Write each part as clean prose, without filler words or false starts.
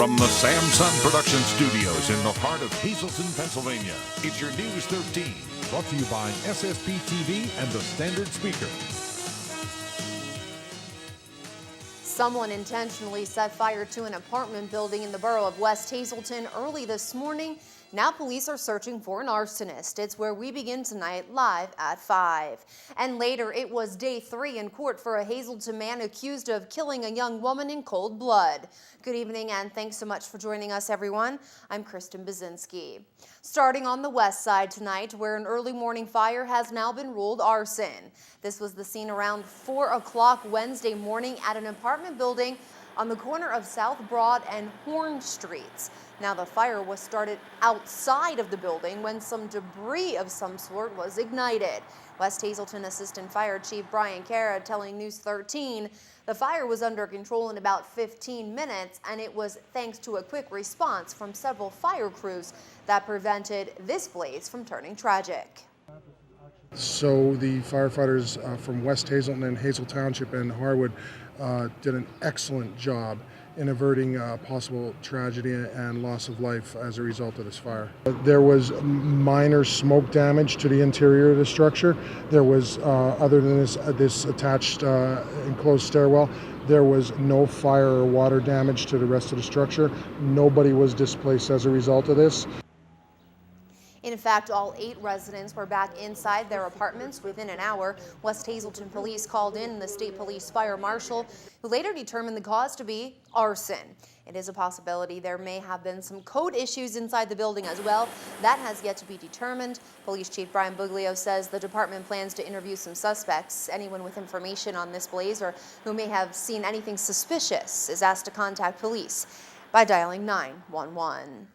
From the Samson Production Studios in the heart of Hazleton, Pennsylvania, it's your News 13. Brought to you by SSP TV and the Standard Speaker. Someone intentionally set fire to an apartment building in the borough of West Hazleton early this morning. Now police are searching for an arsonist. It's where we begin tonight, live at 5. And later, it was day 3 in court for a Hazleton man accused of killing a young woman in cold blood. Good evening and thanks so much for joining us, everyone. I'm Kristen Bazinski. Starting on the west side tonight, where an early morning fire has now been ruled arson. This was the scene around 4 o'clock Wednesday morning at an apartment building on the corner of South Broad and Horn Streets. Now the fire was started outside of the building when some debris of some sort was ignited. West Hazleton Assistant Fire Chief Brian Cara telling News 13 the fire was under control in about 15 minutes, and it was thanks to a quick response from several fire crews that prevented this blaze from turning tragic. So the firefighters from West Hazleton and Hazel Township and Harwood did an excellent job in averting possible tragedy and loss of life as a result of this fire. There was minor smoke damage to the interior of the structure. There was, other than this attached enclosed stairwell, there was no fire or water damage to the rest of the structure. Nobody was displaced as a result of this. In fact, all 8 residents were back inside their apartments within an hour. West Hazleton police called in the state police fire marshal, who later determined the cause to be arson. It is a possibility there may have been some code issues inside the building as well. That has yet to be determined. Police Chief Brian Buglio says the department plans to interview some suspects. Anyone with information on this blaze or who may have seen anything suspicious is asked to contact police by dialing 911.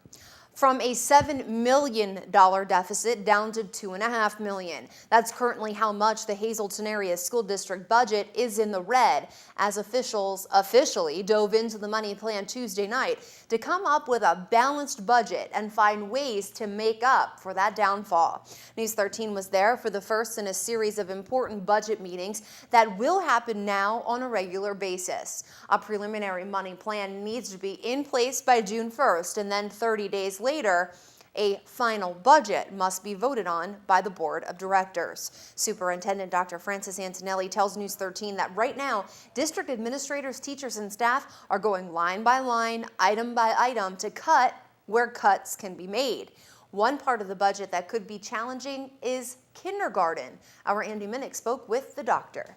From a $7 million deficit down to $2.5 million. That's currently how much the Hazleton area school district budget is in the red, as officials officially dove into the money plan Tuesday night to come up with a balanced budget and find ways to make up for that downfall. News 13 was there for the first in a series of important budget meetings that will happen now on a regular basis. A preliminary money plan needs to be in place by June 1st, and then 30 days later, a final budget must be voted on by the board of directors. Superintendent Dr. Francis Antonelli tells News 13 that right now, district administrators, teachers, and staff are going line by line, item by item to cut where cuts can be made. One part of the budget that could be challenging is kindergarten. Our Andy Minnick spoke with the doctor.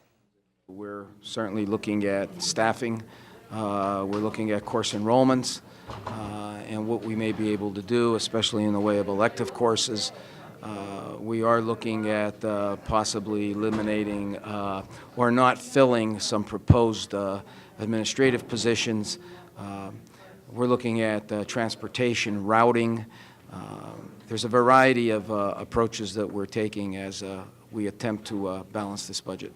We're certainly looking at staffing. We're looking at course enrollments. And what we may be able to do, especially in the way of elective courses. We are looking at possibly eliminating or not filling some proposed administrative positions. We're looking at transportation routing. There's a variety of approaches that we're taking as we attempt to balance this budget.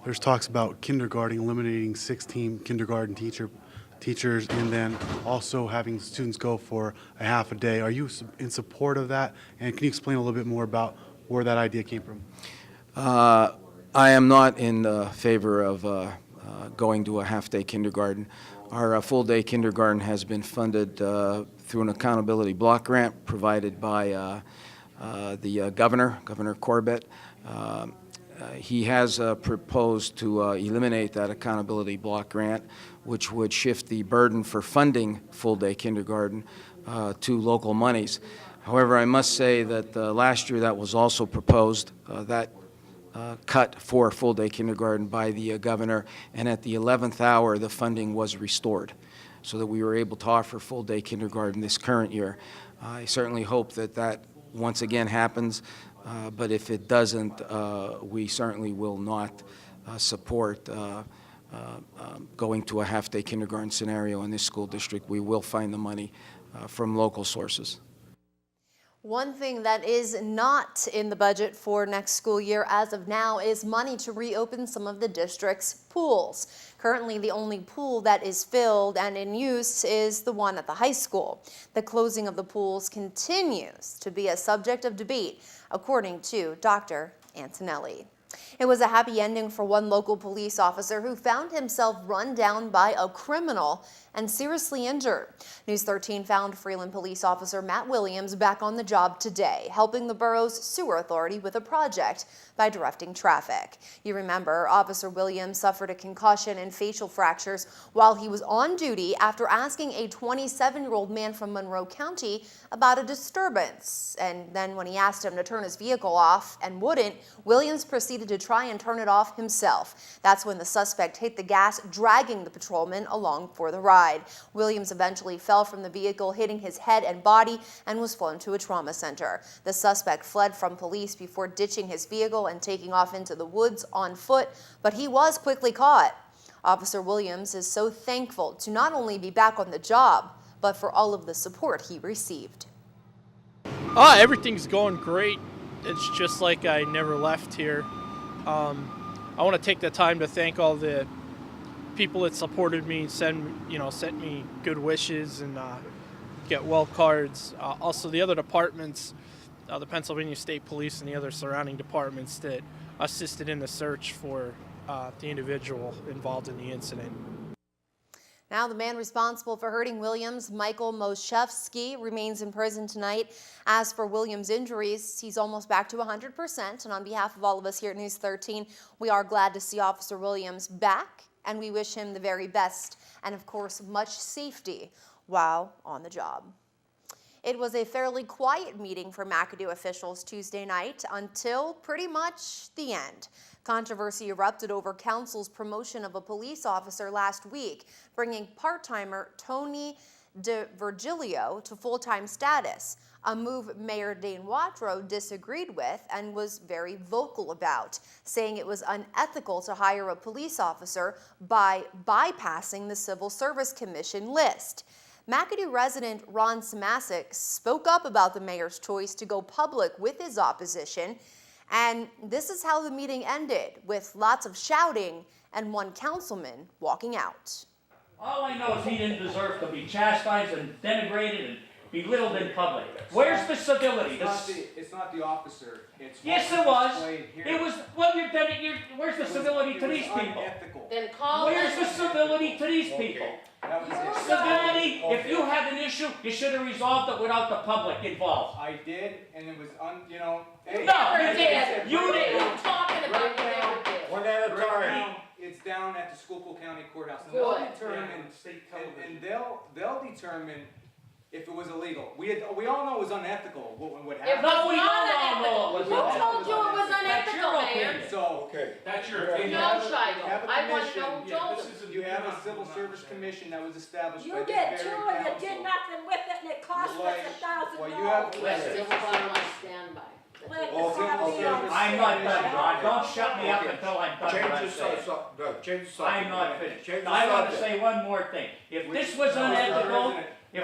There's talks about kindergarten, eliminating 16 kindergarten teachers, and then also having students go for a half a day. Are you in support of that? And can you explain a little bit more about where that idea came from? I am not in favor of going to a half-day kindergarten. Our full-day kindergarten has been funded through an accountability block grant provided by the Governor Corbett. He has proposed to eliminate that accountability block grant, which would shift the burden for funding full-day kindergarten to local monies. However, I must say that last year that was also proposed, that cut for full-day kindergarten by the governor, and at the 11th hour the funding was restored so that we were able to offer full-day kindergarten this current year. I certainly hope that that once again happens. But if it doesn't, we certainly will not support going to a half-day kindergarten scenario in this school district. We will find the money from local sources. One thing that is not in the budget for next school year as of now is money to reopen some of the district's pools. Currently, the only pool that is filled and in use is the one at the high school. The closing of the pools continues to be a subject of debate, according to Dr. Antonelli. It was a happy ending for one local police officer who found himself run down by a criminal and seriously injured. News 13 found Freeland police officer Matt Williams back on the job today, helping the borough's sewer authority with a project by directing traffic. You remember, Officer Williams suffered a concussion and facial fractures while he was on duty after asking a 27-year-old man from Monroe County about a disturbance. And then when he asked him to turn his vehicle off and wouldn't, Williams proceeded to try and turn it off himself. That's when the suspect hit the gas, dragging the patrolman along for the ride. Williams eventually fell from the vehicle, hitting his head and body, and was flown to a trauma center. The suspect fled from police before ditching his vehicle and taking off into the woods on foot, but he was quickly caught. Officer Williams is so thankful to not only be back on the job, but for all of the support he received. Everything's going great. It's just like I never left here. I want to take the time to thank all the people that supported me, sent me good wishes and get well cards. Also the other departments, the Pennsylvania State Police and the other surrounding departments that assisted in the search for the individual involved in the incident. Now the man responsible for hurting Williams, Michael Moshevsky, remains in prison tonight. As for Williams' injuries, he's almost back to 100%. And on behalf of all of us here at News 13, we are glad to see Officer Williams back, and we wish him the very best and, of course, much safety while on the job. It was a fairly quiet meeting for McAdoo officials Tuesday night until pretty much the end. Controversy erupted over council's promotion of a police officer last week, bringing part-timer Tony DeVirgilio to full-time status, a move Mayor Dane Watrow disagreed with and was very vocal about, saying it was unethical to hire a police officer by bypassing the Civil Service Commission list. McAdoo resident Ron Samasic spoke up about the mayor's choice to go public with his opposition, and this is how the meeting ended, with lots of shouting and one councilman walking out. All I know is he didn't deserve to be chastised and denigrated and belittled in public. Where's the civility? It's not the officer. Yes, it was. It was. Well, where's the civility to these people? Then call. Where's the civility to these people? Civility. If you had an issue, you should have resolved it without the public involved. I did, and it was Hey, no, you didn't. You didn't. You're talking about you never did. One at a time. It's down at the Schuylkill County Courthouse, and they'll determine, and they'll determine if it was illegal. We all know it was unethical what happened. No, we all know it was unethical. Who told you it was unethical, Mayor? So, That's your opinion. No, Shiloh. I want to know who told him. you have a Civil Service Commission that was established by You this did very too, council. and you did nothing with it, and it cost us $1,000. Well, you have. Civil Service standby. I'm not done, John. Don't shut me up until I'm done. Change the subject. I'm not finished. Change the I want to subject. say one more thing. If this was unethical, if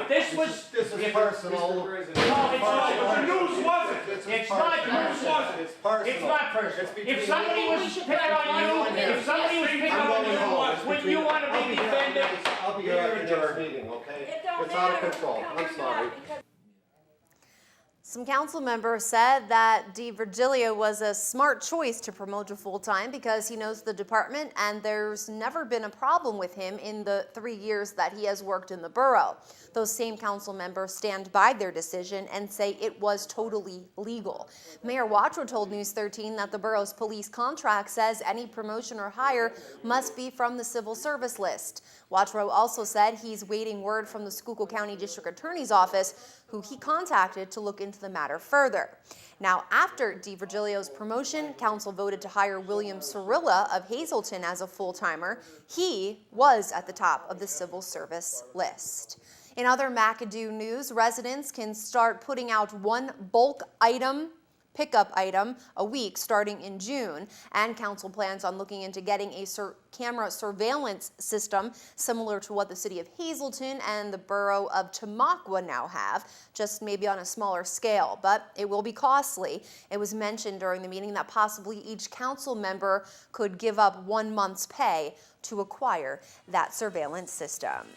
this was, This is if- personal. no, it's not. The news wasn't. It's not yours. It's personal. It's not personal. It's between If somebody you. was picking on you, if somebody was picking I'm on going home. you, wouldn't you want to be defended? I'll be here at the next meeting, okay? It don't It's out of matter. control. I'm sorry. Some council members said that DeVirgilio was a smart choice to promote to full-time because he knows the department and there's never been a problem with him in the 3 years that he has worked in the borough. Those same council members stand by their decision and say it was totally legal. Mayor Watrow told News 13 that the borough's police contract says any promotion or hire must be from the civil service list. Watrow also said he's waiting word from the Schuylkill County District Attorney's Office, who he contacted to look into the matter further. Now, after DeVirgilio's promotion, council voted to hire William Cirilla of Hazleton as a full-timer. He was at the top of the civil service list. In other McAdoo news, residents can start putting out one bulk pickup item a week starting in June, and council plans on looking into getting a camera surveillance system similar to what the city of Hazleton and the borough of Tamaqua now have, just maybe on a smaller scale, but it will be costly. It was mentioned during the meeting that possibly each council member could give up 1 month's pay to acquire that surveillance system.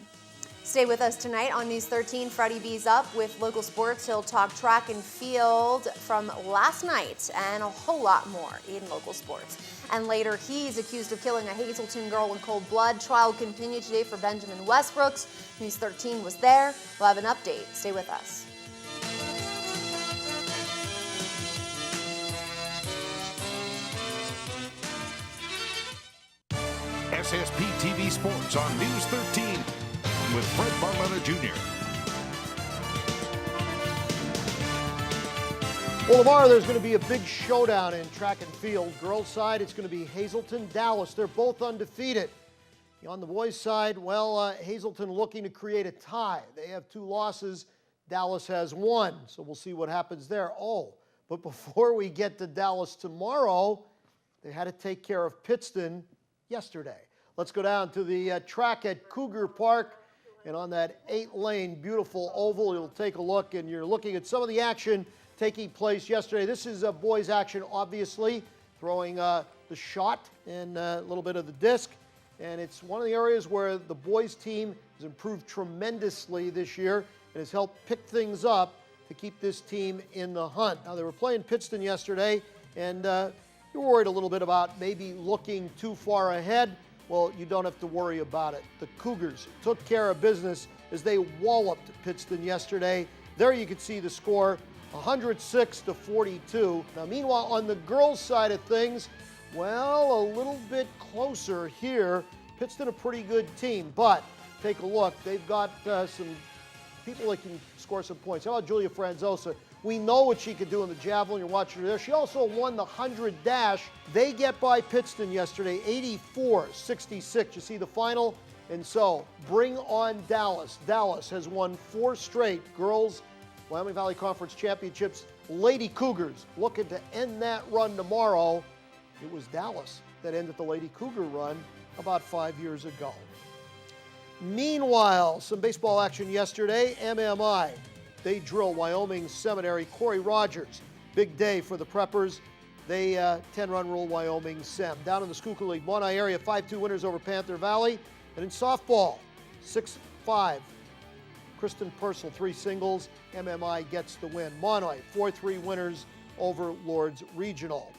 Stay with us tonight on News 13. Freddie B's up with local sports. He'll talk track and field from last night and a whole lot more in local sports. And later, he's accused of killing a Hazleton girl in cold blood. Trial continued today for Benjamin Westbrooks. News 13 was there. We'll have an update. Stay with us. SSP TV Sports on News 13 with Fred Barletta Jr. Well, tomorrow there's going to be a big showdown in track and field. Girls' side, it's going to be Hazleton, Dallas. They're both undefeated. On the boys' side, well, Hazleton looking to create a tie. They have 2 losses. Dallas has 1. So we'll see what happens there. Oh, but before we get to Dallas tomorrow, they had to take care of Pittston yesterday. Let's go down to the track at Cougar Park. And on that 8-lane beautiful oval, you'll take a look, and you're looking at some of the action taking place yesterday. This is boys action, obviously, throwing the shot and a little bit of the disc. And it's one of the areas where the boys team has improved tremendously this year and has helped pick things up to keep this team in the hunt. Now, they were playing Pittston yesterday, and you're worried a little bit about maybe looking too far ahead. Well, you don't have to worry about it. The Cougars took care of business as they walloped Pittston yesterday. There you can see the score, 106-42. Now, meanwhile, on the girls' side of things, well, a little bit closer here. Pittston a pretty good team, but take a look. They've got some people that can score some points. How about Julia Franzosa? We know what she could do in the javelin. You're watching her there. She also won the 100 dash. They get by Pittston yesterday, 84-66. You see the final? And so, bring on Dallas. Dallas has won 4 straight girls Wyoming Valley Conference Championships. Lady Cougars looking to end that run tomorrow. It was Dallas that ended the Lady Cougar run about 5 years ago. Meanwhile, some baseball action yesterday. MMI, they drill Wyoming Seminary. Corey Rogers, big day for the Preppers. They 10-run rule Wyoming Sem. Down in the Schuylkill League, Monai area, 5-2 winners over Panther Valley. And in softball, 6-5. Kristen Purcell, 3 singles. MMI gets the win. Monai, 4-3 winners over Lords Regional.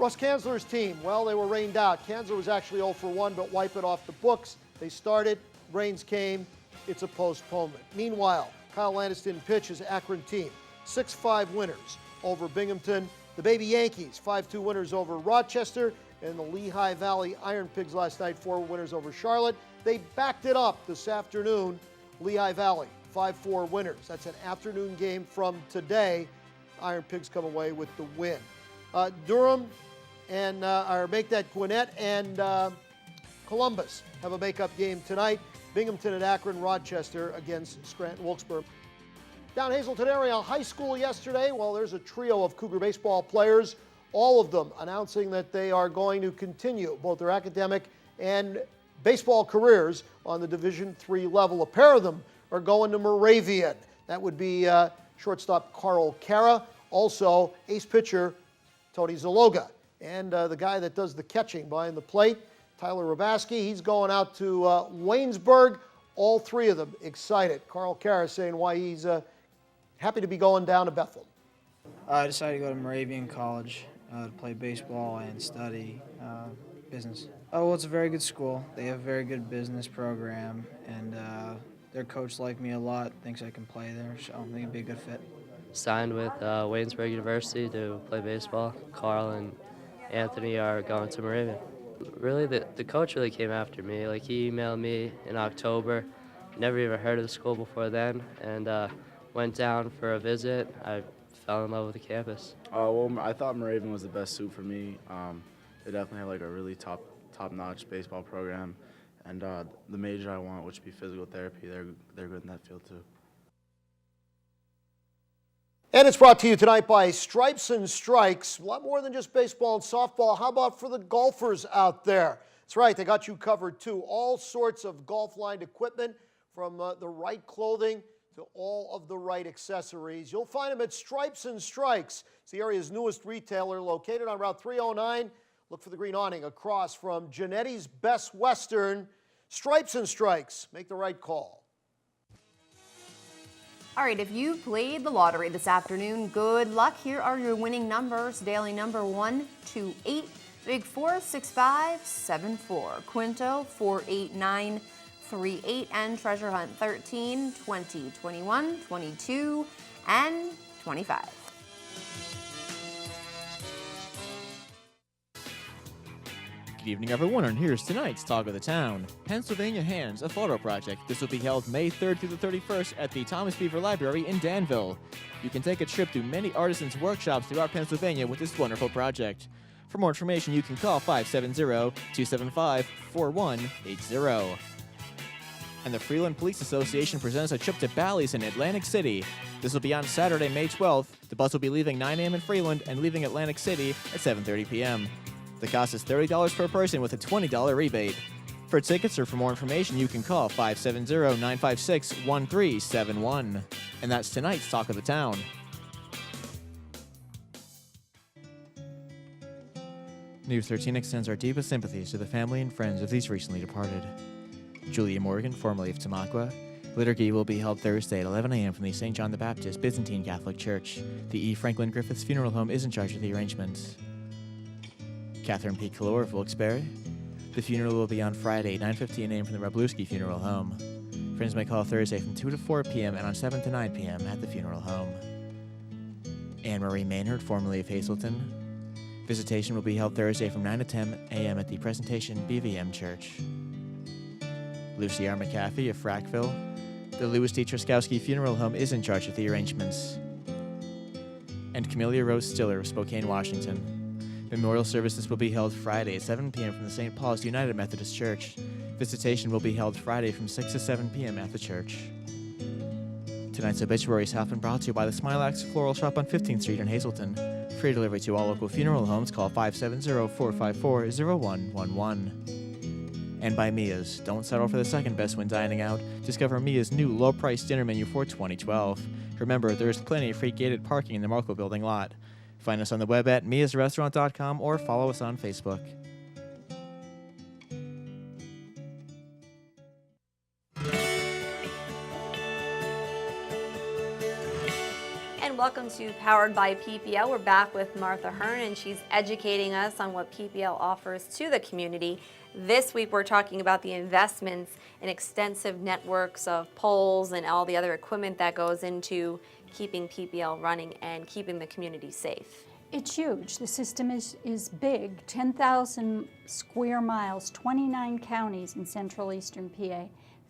Russ Kanzler's team, well, they were rained out. Kanzler was actually 0 for 1, but wipe it off the books. They started, rains came, it's a postponement. Meanwhile, Kyle Landis didn't pitch his Akron team. 6-5 winners over Binghamton. The Baby Yankees, 5-2 winners over Rochester. And the Lehigh Valley Iron Pigs last night, 4 winners over Charlotte. They backed it up this afternoon. Lehigh Valley, 5-4 winners. That's an afternoon game from today. Iron Pigs come away with the win. Durham and make that Gwinnett and Columbus have a makeup game tonight. Binghamton at Akron, Rochester against Scranton-Wilkesboro. Down Hazleton area high school yesterday, well, there's a trio of Cougar baseball players, all of them announcing that they are going to continue both their academic and baseball careers on the Division III level. A pair of them are going to Moravian. That would be shortstop Carl Cara, also ace pitcher Tony Zaloga, and the guy that does the catching behind the plate, Tyler Rabaski. He's going out to Waynesburg. All 3 of them excited. Carl Cara saying why he's happy to be going down to Bethlehem. I decided to go to Moravian College to play baseball and study business. Oh, well, it's a very good school. They have a very good business program, and their coach liked me a lot, thinks I can play there, so I think it'd be a good fit. Signed with Waynesburg University to play baseball. Carl and Anthony are going to Moravian. Really, the coach really came after me. Like, he emailed me in October. Never even heard of the school before then, and went down for a visit. I fell in love with the campus. Well, I thought Moravian was the best suit for me. They definitely have like a really top-notch baseball program, and the major I want, which would be physical therapy, they're good in that field too. And it's brought to you tonight by Stripes and Strikes. A lot more than just baseball and softball. How about for the golfers out there? That's right, they got you covered too. All sorts of golf-lined equipment, from the right clothing to all of the right accessories. You'll find them at Stripes and Strikes. It's the area's newest retailer, located on Route 309. Look for the green awning across from Genetti's Best Western. Stripes and Strikes. Make the right call. All right, if you played the lottery this afternoon, good luck. Here are your winning numbers. Daily number 128, big 46574, Quinto 48938, and treasure hunt 13, 20, 21, 22, and 25. Good evening, everyone, and here's tonight's Talk of the Town. Pennsylvania Hands, a photo project. This will be held May 3rd through the 31st at the Thomas Beaver Library in Danville. You can take a trip to many artisans' workshops throughout Pennsylvania with this wonderful project. For more information, you can call 570-275-4180. And the Freeland Police Association presents a trip to Bally's in Atlantic City. This will be on Saturday, May 12th. The bus will be leaving 9 a.m. in Freeland and leaving Atlantic City at 7:30 p.m. The cost is $30 per person with a $20 rebate. For tickets or for more information, you can call 570-956-1371. And that's tonight's Talk of the Town. News 13 extends our deepest sympathies to the family and friends of these recently departed. Julia Morgan, formerly of Tamaqua. Liturgy will be held Thursday at 11 a.m. from the St. John the Baptist Byzantine Catholic Church. The E. Franklin Griffiths Funeral Home is in charge of the arrangements. Catherine P. Kalor of Wilkes-Barre. The funeral will be on Friday, 9:15 a.m. from the Wroblewski Funeral Home. Friends may call Thursday from 2 to 4 p.m. and on 7 to 9 p.m. at the funeral home. Anne-Marie Maynard, formerly of Hazleton. Visitation will be held Thursday from 9 to 10 a.m. at the Presentation BVM Church. Lucy R. McAfee of Frackville. The Louis D. Truskowski Funeral Home is in charge of the arrangements. And Camellia Rose Stiller of Spokane, Washington. Memorial services will be held Friday at 7 p.m. from the St. Paul's United Methodist Church. Visitation will be held Friday from 6 to 7 p.m. at the church. Tonight's obituaries have been brought to you by the Smilax Floral Shop on 15th Street in Hazleton. Free delivery to all local funeral homes. Call 570-454-0111. And by Mia's. Don't settle for the second best when dining out. Discover Mia's new low-price dinner menu for 2012. Remember, there is plenty of free gated parking in the Marco Building lot. Find us on the web at miasrestaurant.com or follow us on Facebook. And welcome to Powered by PPL. We're back with Martha Hearn, and she's educating us on what PPL offers to the community. This week we're talking about the investments in extensive networks of poles and all the other equipment that goes into keeping PPL running and keeping the community safe. It's huge. The system is big, 10,000 square miles, 29 counties in central eastern PA,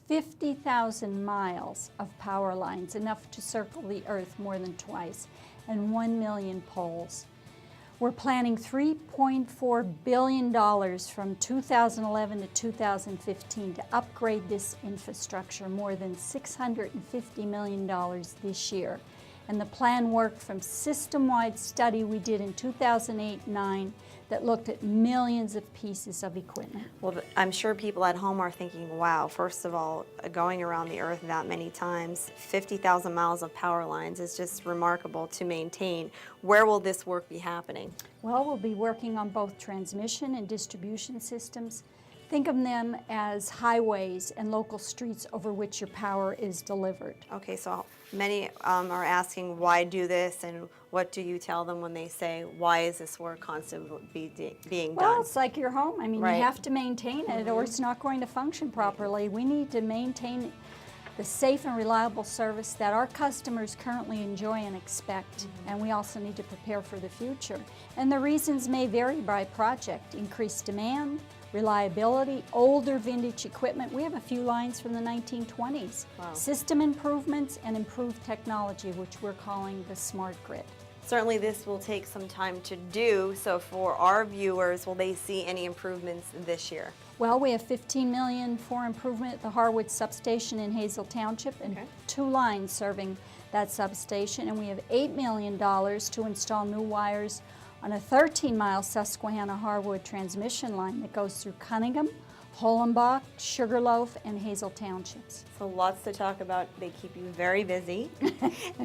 50,000 miles of power lines, enough to circle the earth more than twice, and 1 million poles. We're planning $3.4 billion from 2011 to 2015 to upgrade this infrastructure, more than $650 million this year. And the plan worked from system-wide study we did in 2008-9 that looked at millions of pieces of equipment. Well, I'm sure people at home are thinking, wow, first of all, going around the earth that many times, 50,000 miles of power lines is just remarkable to maintain. Where will this work be happening? Well, we'll be working on both transmission and distribution systems. Think of them as highways and local streets over which your power is delivered. Okay, so many are asking why do this, and what do you tell them when they say, why is this work constantly being done? Well, it's like your home. I mean, Right. you have to maintain it or it's not going to function properly. We need to maintain the safe and reliable service that our customers currently enjoy and expect, and we also need to prepare for the future. And the reasons may vary by project: increased demand, reliability, older vintage equipment. We have a few lines from the 1920s. Wow. System improvements and improved technology, which we're calling the smart grid. Certainly this will take some time to do, so for our viewers, will they see any improvements this year? Well, we have $15 million for improvement at the Harwood substation in Hazel Township, and 2 lines serving that substation, and we have $8 million to install new wires on a 13-mile Susquehanna-Harwood transmission line that goes through Cunningham, Hollenbach, Sugarloaf, and Hazel Townships. So lots to talk about. They keep you very busy.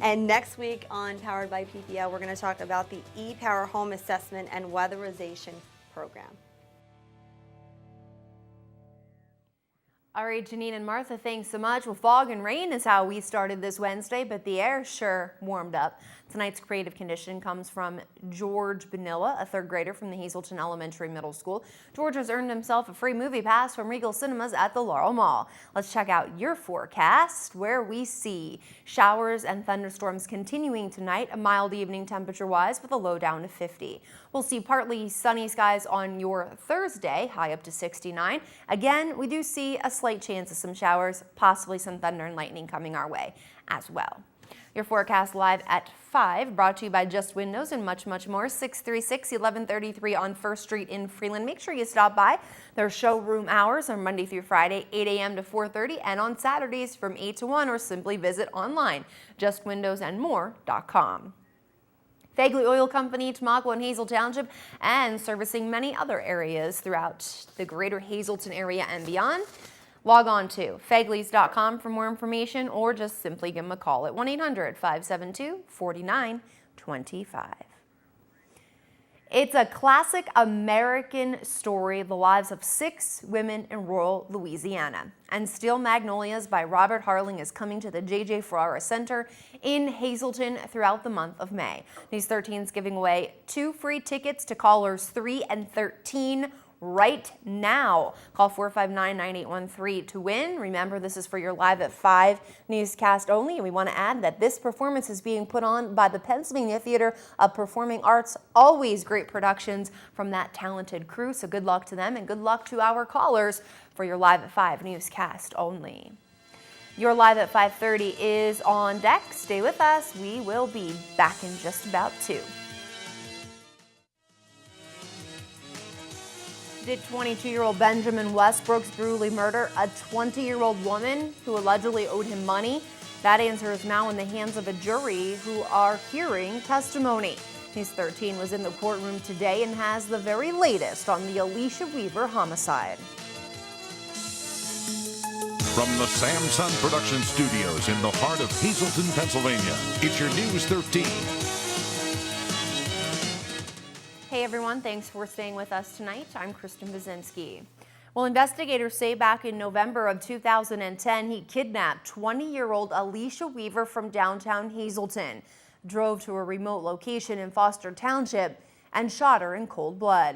And next week on Powered by PPL, we're going to talk about the E-Power Home Assessment and Weatherization Program. All right, Janine and Martha, thanks so much. Well, fog and rain is how we started this Wednesday, but the air sure warmed up. Tonight's creative condition comes from George Benilla, a third grader from the Hazelton Elementary Middle School. George has earned himself a free movie pass from Regal Cinemas at the Laurel Mall. Let's check out your forecast, where we see showers and thunderstorms continuing tonight, a mild evening temperature-wise with a low down to 50. We'll see partly sunny skies on your Thursday, high up to 69. Again, we do see a slight chance of some showers, possibly some thunder and lightning coming our way as well. Your forecast live at 5, brought to you by Just Windows and much, much more. 636-1133 on First Street in Freeland. Make sure you stop by. Their showroom hours are Monday through Friday, 8 a.m. to 4:30, and on Saturdays from 8 to 1, or simply visit online, justwindowsandmore.com. Fagley Oil Company, Tamaqua and Hazel Township, and servicing many other areas throughout the greater Hazelton area and beyond. Log on to fagleys.com for more information, or just simply give them a call at 1-800-572-4925. It's a classic American story, the lives of 6 women in rural Louisiana. And Steel Magnolias by Robert Harling is coming to the J.J. Ferrara Center in Hazelton throughout the month of May. News 13 is giving away 2 free tickets to callers 3 and 13 right now. Call 459-9813 to win. Remember, this is for your Live at 5 newscast only. And we want to add that this performance is being put on by the Pennsylvania Theater of Performing Arts. Always great productions from that talented crew. So good luck to them, and good luck to our callers for your Live at 5 newscast only. Your Live at 5:30 is on deck. Stay with us. We will be back in just about 2. Did 22-year-old Benjamin Westbrook's brutally murder a 20-year-old woman who allegedly owed him money? That answer is now in the hands of a jury who are hearing testimony. News 13 was in the courtroom today and has the very latest on the Alicia Weaver homicide. From the Samson Production Studios in the heart of Hazelton, Pennsylvania, it's your News 13. Hey everyone, thanks for staying with us tonight. I'm Kristen Bazinski. Well, investigators say back in November of 2010, he kidnapped 20-year-old Alicia Weaver from downtown Hazelton, drove to a remote location in Foster Township, and shot her in cold blood.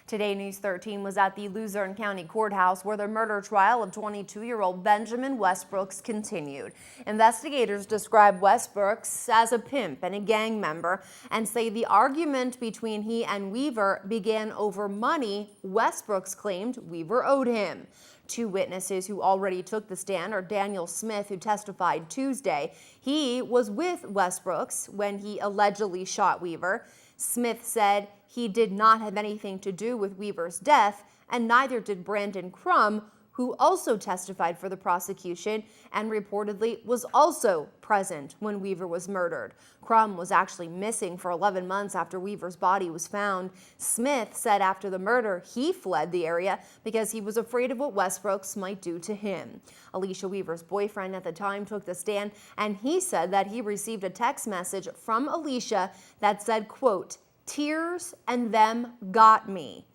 Today, News 13 was at the Luzerne County Courthouse where the murder trial of 22-year-old Benjamin Westbrooks continued. Investigators describe Westbrooks as a pimp and a gang member and say the argument between he and Weaver began over money Westbrooks claimed Weaver owed him. 2 witnesses who already took the stand are Daniel Smith, who testified Tuesday. He was with Westbrooks when he allegedly shot Weaver. Smith said he did not have anything to do with Weaver's death, and neither did Brandon Crum, who also testified for the prosecution and reportedly was also present when Weaver was murdered. Crum was actually missing for 11 months after Weaver's body was found. Smith said after the murder he fled the area because he was afraid of what Westbrooks might do to him. Alicia Weaver's boyfriend at the time took the stand, and he said that he received a text message from Alicia that said, quote, "Tears and them got me."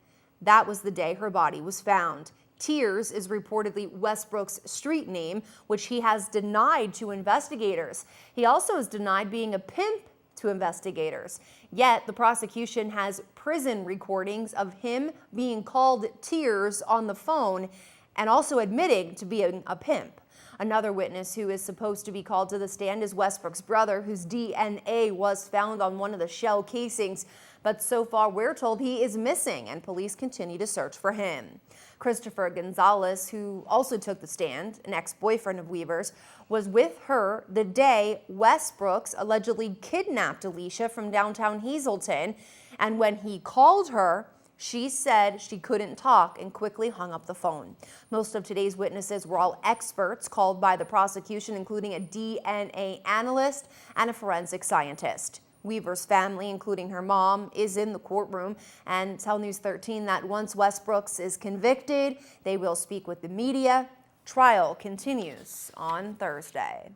That was the day her body was found. Tears is reportedly Westbrook's street name, which he has denied to investigators. He also has denied being a pimp to investigators. Yet the prosecution has prison recordings of him being called Tears on the phone and also admitting to being a pimp. Another witness who is supposed to be called to the stand is Westbrook's brother, whose DNA was found on one of the shell casings. But so far, we're told he is missing, and police continue to search for him. Christopher Gonzalez, who also took the stand, an ex-boyfriend of Weaver's, was with her the day Westbrooks allegedly kidnapped Alicia from downtown Hazelton. And when he called her, she said she couldn't talk and quickly hung up the phone. Most of today's witnesses were all experts called by the prosecution, including a DNA analyst and a forensic scientist. Weaver's family, including her mom, is in the courtroom and tell News 13 that once Westbrooks is convicted, they will speak with the media. Trial continues on Thursday.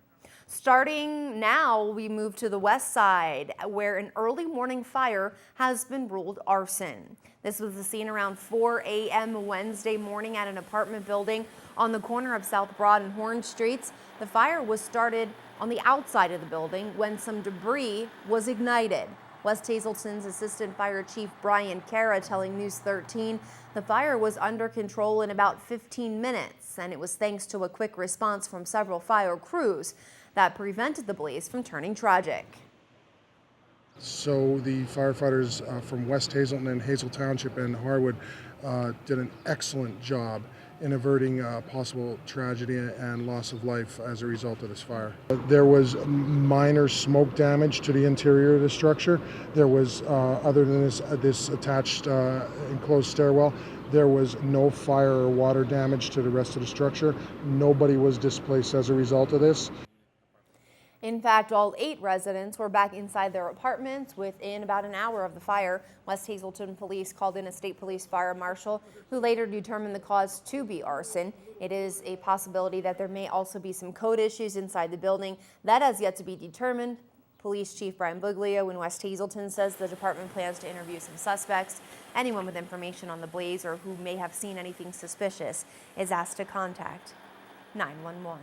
Starting now, we move to the west side, where an early morning fire has been ruled arson. This was the scene around 4 a.m. Wednesday morning at an apartment building on the corner of South Broad and Horn Streets. The fire was started on the outside of the building when some debris was ignited. West Hazelton's Assistant Fire Chief Brian Cara telling News 13 the fire was under control in about 15 minutes, and it was thanks to a quick response from several fire crews that prevented the blaze from turning tragic. So the firefighters from West Hazelton and Hazel Township and Harwood did an excellent job in averting possible tragedy and loss of life as a result of this fire. There was minor smoke damage to the interior of the structure. There was, other than this attached enclosed stairwell, there was no fire or water damage to the rest of the structure. Nobody was displaced as a result of this. In fact, all 8 residents were back inside their apartments within about an hour of the fire. West Hazelton police called in a state police fire marshal who later determined the cause to be arson. It is a possibility that there may also be some code issues inside the building. That has yet to be determined. Police Chief Brian Buglio in West Hazelton says the department plans to interview some suspects. Anyone with information on the blaze or who may have seen anything suspicious is asked to contact 911.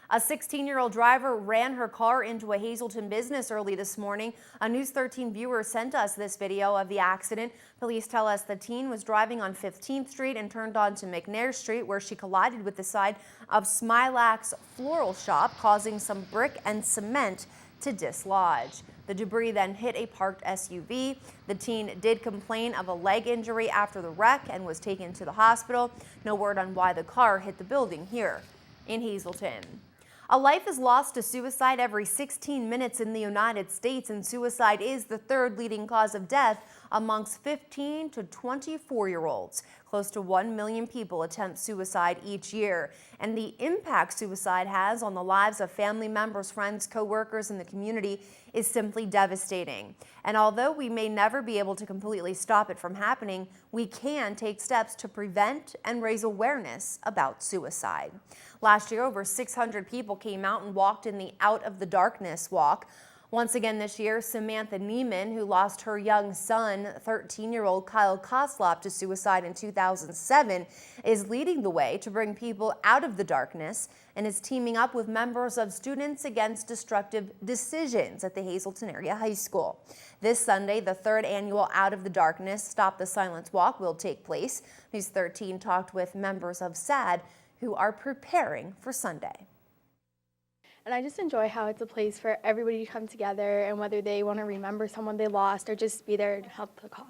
A 16-year-old driver ran her car into a Hazelton business early this morning. A News 13 viewer sent us this video of the accident. Police tell us the teen was driving on 15th Street and turned onto McNair Street, where she collided with the side of Smilax Floral Shop, causing some brick and cement to dislodge. The debris then hit a parked SUV. The teen did complain of a leg injury after the wreck and was taken to the hospital. No word on why the car hit the building here in Hazelton. A life is lost to suicide every 16 minutes in the United States, and suicide is the 3rd leading cause of death amongst 15 to 24-year-olds. Close to 1 million people attempt suicide each year, and the impact suicide has on the lives of family members, friends, co-workers, and the community is simply devastating. And although we may never be able to completely stop it from happening, we can take steps to prevent and raise awareness about suicide. Last year, over 600 people came out and walked in the Out of the Darkness walk. Once again this year, Samantha Neiman, who lost her young son, 13-year-old Kyle Koslop, to suicide in 2007, is leading the way to bring people out of the darkness and is teaming up with members of Students Against Destructive Decisions at the Hazelton Area High School. This Sunday, the 3rd annual Out of the Darkness Stop the Silence Walk will take place. News 13 talked with members of SAD who are preparing for Sunday. And I just enjoy how it's a place for everybody to come together, and whether they want to remember someone they lost or just be there to help the cause.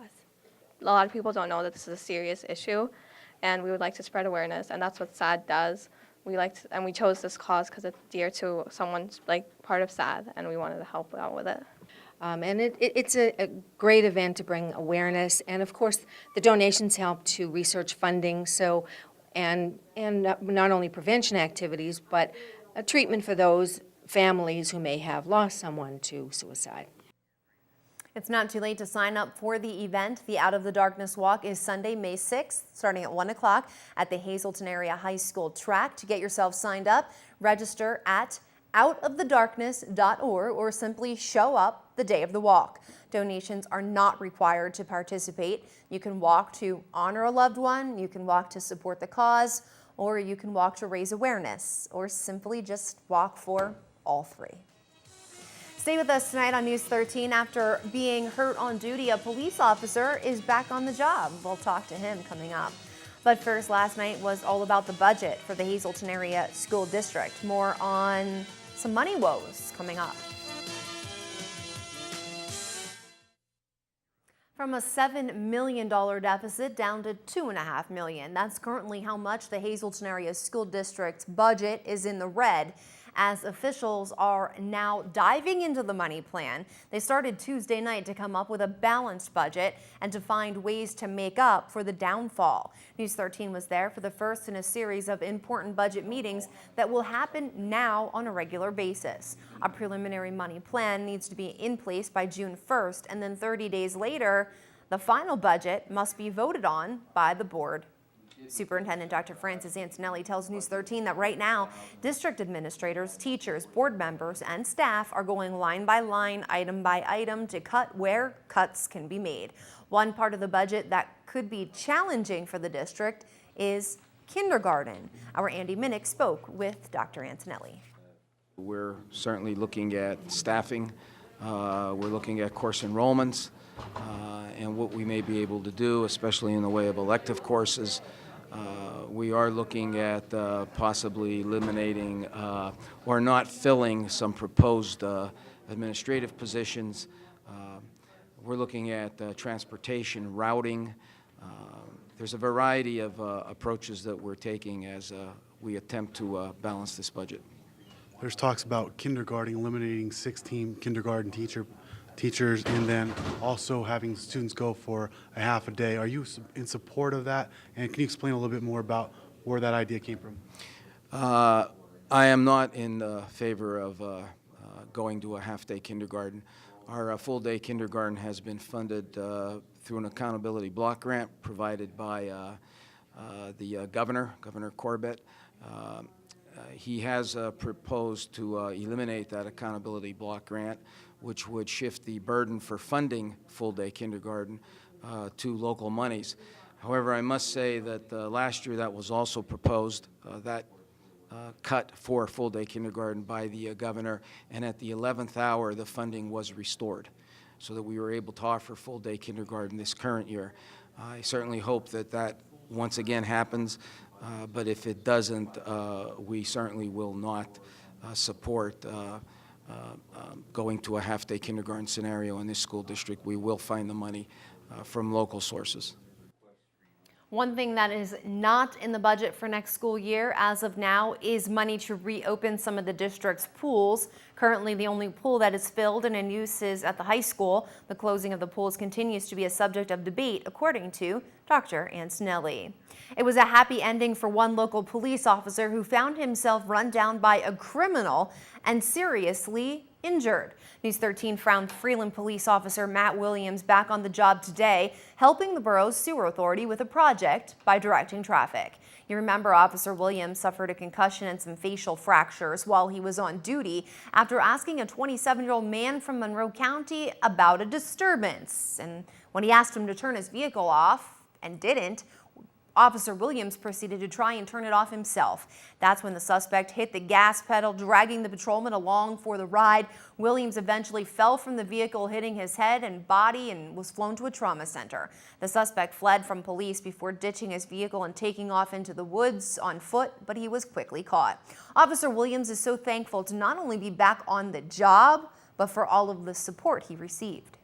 A lot of people don't know that this is a serious issue, and we would like to spread awareness, and that's what SAD does. And we chose this cause because it's dear to someone's part of SAD, and we wanted to help out with it. And it's a great event to bring awareness, and of course the donations help to research funding, and not only prevention activities, but a treatment for those families who may have lost someone to suicide. It's not too late to sign up for the event. The Out of the Darkness Walk is Sunday, May 6th, starting at 1 o'clock at the Hazelton Area High School track. To get yourself signed up, register at outofthedarkness.org or simply show up the day of the walk. Donations are not required to participate. You can walk to honor a loved one, you can walk to support the cause, or you can walk to raise awareness, or simply just walk for all 3. Stay with us tonight on News 13. After being hurt on duty, a police officer is back on the job. We'll talk to him coming up. But first, last night was all about the budget for the Hazelton Area School District. More on some money woes coming up. From a $7 million deficit down to $2.5 million. That's currently how much the Hazelton Area School District's budget is in the red, as officials are now diving into the money plan. They started Tuesday night to come up with a balanced budget and to find ways to make up for the downfall. News 13 was there for the first in a series of important budget meetings that will happen now on a regular basis. A preliminary money plan needs to be in place by June 1st, and then 30 days later, the final budget must be voted on by the board Superintendent Dr. Francis Antonelli tells News 13 that right now, district administrators, teachers, board members, and staff are going line by line, item by item to cut where cuts can be made. One part of the budget that could be challenging for the district is kindergarten. Our Andy Minnick spoke with Dr. Antonelli. We're certainly looking at staffing. We're looking at course enrollments and what we may be able to do, especially in the way of elective courses. We are looking at possibly eliminating or not filling some proposed administrative positions. We're looking at transportation routing. There's a variety of approaches that we're taking as we attempt to balance this budget. There's talks about kindergarten, eliminating 16 kindergarten teachers, and then also having students go for a half a day. Are you in support of that? And can you explain a little bit more about where that idea came from? I am not in favor of going to a half-day kindergarten. Our full-day kindergarten has been funded through an accountability block grant provided by the Governor Corbett. He has proposed to eliminate that accountability block grant, which would shift the burden for funding full-day kindergarten to local monies. However, I must say that last year that was also proposed, that cut for full-day kindergarten by the governor, and at the 11th hour the funding was restored so that we were able to offer full-day kindergarten this current year. I certainly hope that that once again happens, but if it doesn't, we certainly will not support going to a half-day kindergarten scenario in this school district. We will find the money from local sources. One thing that is not in the budget for next school year as of now is money to reopen some of the district's pools. Currently, the only pool that is filled and in use is at the high school. The closing of the pools continues to be a subject of debate, according to Dr. Antonelli. It was a happy ending for one local police officer who found himself run down by a criminal and seriously injured. News 13 found Freeland police officer Matt Williams back on the job today, helping the borough's sewer authority with a project by directing traffic. You remember Officer Williams suffered a concussion and some facial fractures while he was on duty after asking a 27-year-old man from Monroe County about a disturbance. And when he asked him to turn his vehicle off and didn't, Officer Williams proceeded to try and turn it off himself. That's when the suspect hit the gas pedal, dragging the patrolman along for the ride. Williams eventually fell from the vehicle, hitting his head and body, and was flown to a trauma center. The suspect fled from police before ditching his vehicle and taking off into the woods on foot, but he was quickly caught. Officer Williams is so thankful to not only be back on the job, but for all of the support he received.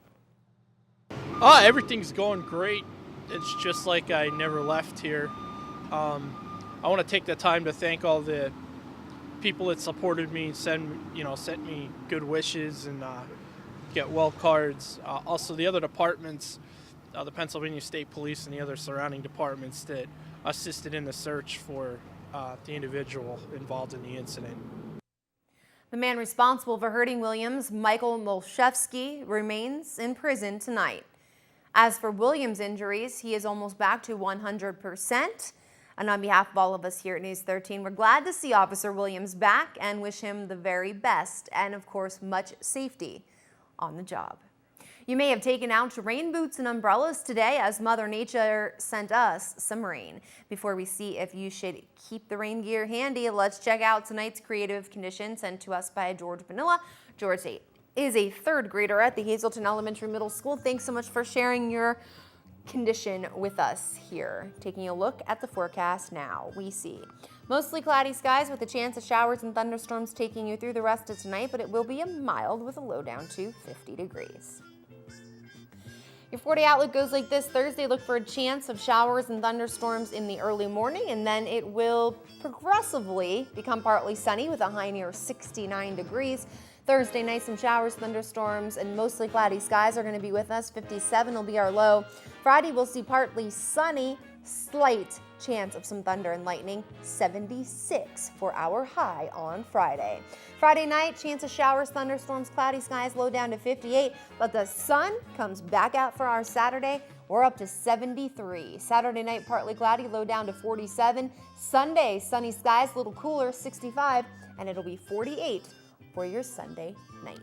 Everything's going great. It's just like I never left here. I want to take the time to thank all the people that supported me, sent me good wishes and get well cards. Also the other departments, the Pennsylvania State Police and the other surrounding departments that assisted in the search for the individual involved in the incident. The man responsible for hurting Williams, Michael Molshevsky, remains in prison tonight. As for Williams' injuries, he is almost back to 100%. And on behalf of all of us here at News 13, we're glad to see Officer Williams back and wish him the very best and, of course, much safety on the job. You may have taken out your rain boots and umbrellas today as Mother Nature sent us some rain. Before we see if you should keep the rain gear handy, let's check out tonight's creative condition sent to us by George Vanilla. George is a third grader at the Hazelton Elementary Middle School. Thanks so much for sharing your condition with us here. Taking a look at the forecast now, we see mostly cloudy skies with a chance of showers and thunderstorms taking you through the rest of tonight, but it will be a mild with a low down to 50 degrees. Your 4-day outlook goes like this. Thursday, look for a chance of showers and thunderstorms in the early morning, and then it will progressively become partly sunny with a high near 69 degrees. Thursday night, some showers, thunderstorms, and mostly cloudy skies are going to be with us. 57 will be our low. Friday, we'll see partly sunny, slight chance of some thunder and lightning. 76 for our high on Friday. Friday night, chance of showers, thunderstorms, cloudy skies, low down to 58, but the sun comes back out for our Saturday. We're up to 73. Saturday night, partly cloudy, low down to 47. Sunday, sunny skies, a little cooler, 65, and it'll be 48 for your Sunday night.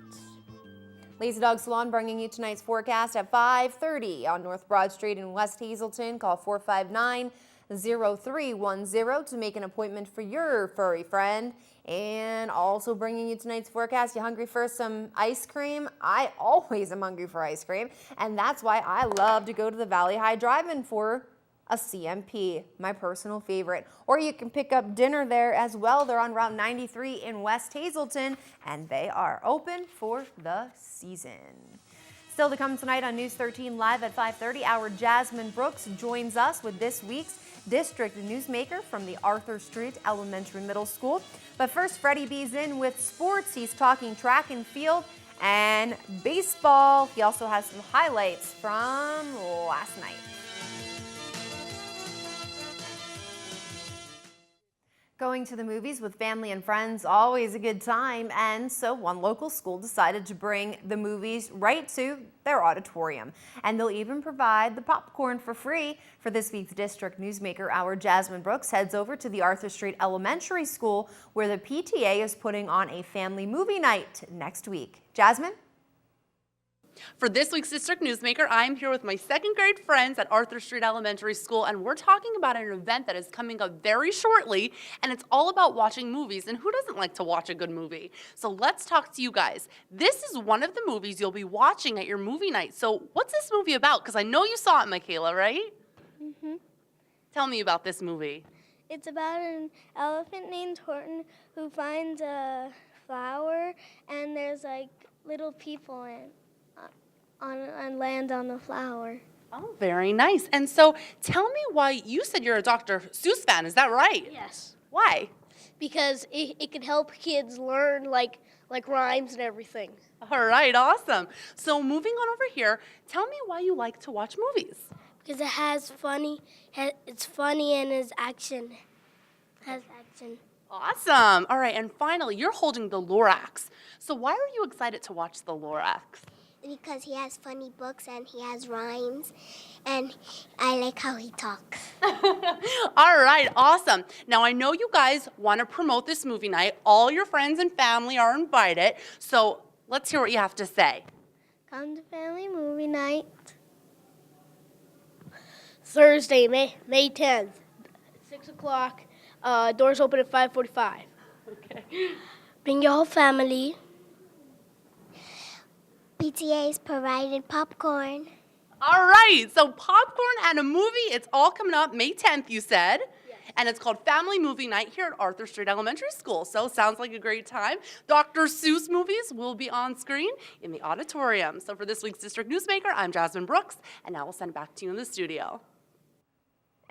Lazy Dog Salon bringing you tonight's forecast at 5:30 on North Broad Street in West Hazelton. Call 459-0310 to make an appointment for your furry friend. And also bringing you tonight's forecast, you hungry for some ice cream? I always am hungry for ice cream, and that's why I love to go to the Valley High Drive-In for a CMP, my personal favorite. Or you can pick up dinner there as well. They're on Route 93 in West Hazelton, and they are open for the season. Still to come tonight on News 13 Live at 5:30, our Jasmine Brooks joins us with this week's District Newsmaker from the Arthur Street Elementary Middle School. But first, Freddie B's in with sports. He's talking track and field and baseball. He also has some highlights from last night. Going to the movies with family and friends, always a good time, and so one local school decided to bring the movies right to their auditorium. And they'll even provide the popcorn for free. For this week's District Newsmaker, our Jasmine Brooks heads over to the Arthur Street Elementary School, where the PTA is putting on a family movie night next week. Jasmine? For this week's District Newsmaker, I'm here with my second grade friends at Arthur Street Elementary School, and we're talking about an event that is coming up very shortly, and it's all about watching movies, and who doesn't like to watch a good movie? So let's talk to you guys. This is one of the movies you'll be watching at your movie night. So what's this movie about? Because I know you saw it, Michaela, right? Mm-hmm. Tell me about this movie. It's about an elephant named Horton who finds a flower, and there's like little people on land on the flower. Oh, very nice. And so tell me why you said you're a Dr. Seuss fan. Is that right? Yes. Why? Because it can help kids learn like rhymes and everything. All right, awesome. So moving on over here, tell me why you like to watch movies. Because it's funny and it's action. Has action. Awesome. All right, and finally, you're holding the Lorax. So why are you excited to watch the Lorax? Because he has funny books and he has rhymes, and I like how he talks. All right, awesome. Now, I know you guys want to promote this movie night. All your friends and family are invited, so let's hear what you have to say. Come to family movie night. Thursday, May 10th, 6 o'clock. Doors open at 5:45. Okay. Bring your whole family. PTA is providing popcorn. All right, so popcorn and a movie, it's all coming up May 10th, you said. Yes. And it's called Family Movie Night here at Arthur Street Elementary School. So sounds like a great time. Dr. Seuss movies will be on screen in the auditorium. So for this week's District Newsmaker, I'm Jasmine Brooks, and now we'll send it back to you in the studio.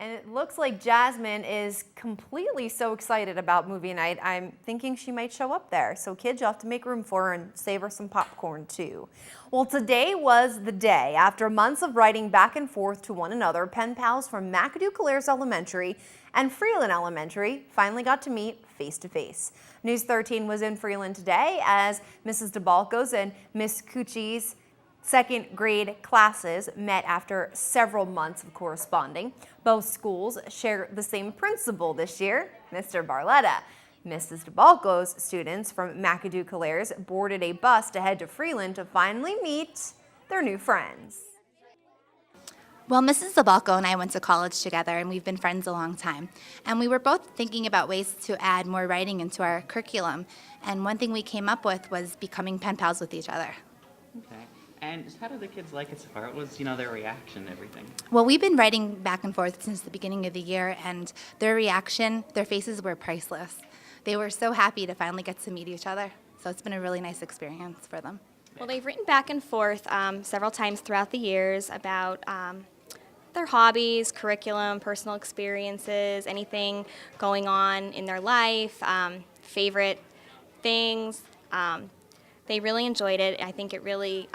And it looks like Jasmine is completely so excited about movie night. I'm thinking she might show up there. So kids, you'll have to make room for her and save her some popcorn too. Well, today was the day. After months of writing back and forth to one another, pen pals from McAdoo-Calares Elementary and Freeland Elementary finally got to meet face to face. News 13 was in Freeland today as Mrs. DeBalco's and Miss Cucci's second grade classes met after several months of corresponding. Both schools share the same principal this year, Mr. Barletta. Mrs. DeBalco's students from McAdoo-Calares boarded a bus to head to Freeland to finally meet their new friends. Well, Mrs. DeBalco and I went to college together, and we've been friends a long time. And we were both thinking about ways to add more writing into our curriculum. And one thing we came up with was becoming pen pals with each other. Okay. And how did the kids like it so far? What was, their reaction and everything? Well, we've been writing back and forth since the beginning of the year, and their reaction, their faces were priceless. They were so happy to finally get to meet each other. So it's been a really nice experience for them. Well, they've written back and forth several times throughout the years about their hobbies, curriculum, personal experiences, anything going on in their life, favorite things. they really enjoyed it. I think it really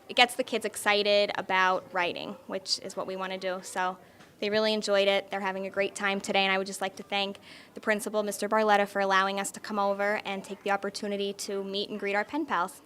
it gets the kids excited about writing, which is what we want to do. So they really enjoyed it. They're having a great time today, and I would just like to thank the principal, Mr. Barletta, for allowing us to come over and take the opportunity to meet and greet our pen pals.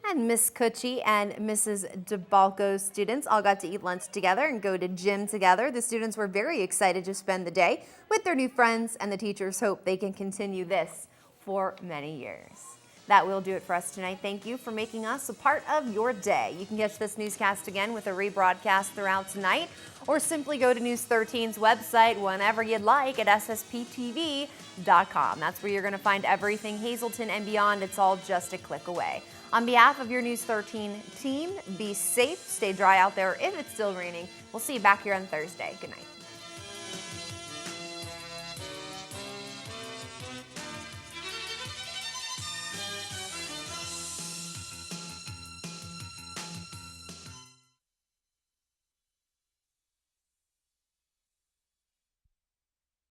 And Miss Cucci and Mrs. DeBalco's students all got to eat lunch together and go to gym together. The students were very excited to spend the day with their new friends, and the teachers hope they can continue this for many years. That will do it for us tonight. Thank you for making us a part of your day. You can catch this newscast again with a rebroadcast throughout tonight, or simply go to News 13's website whenever you'd like at ssptv.com. That's where you're going to find everything Hazleton and beyond. It's all just a click away. On behalf of your News 13 team, be safe, stay dry out there if it's still raining. We'll see you back here on Thursday. Good night.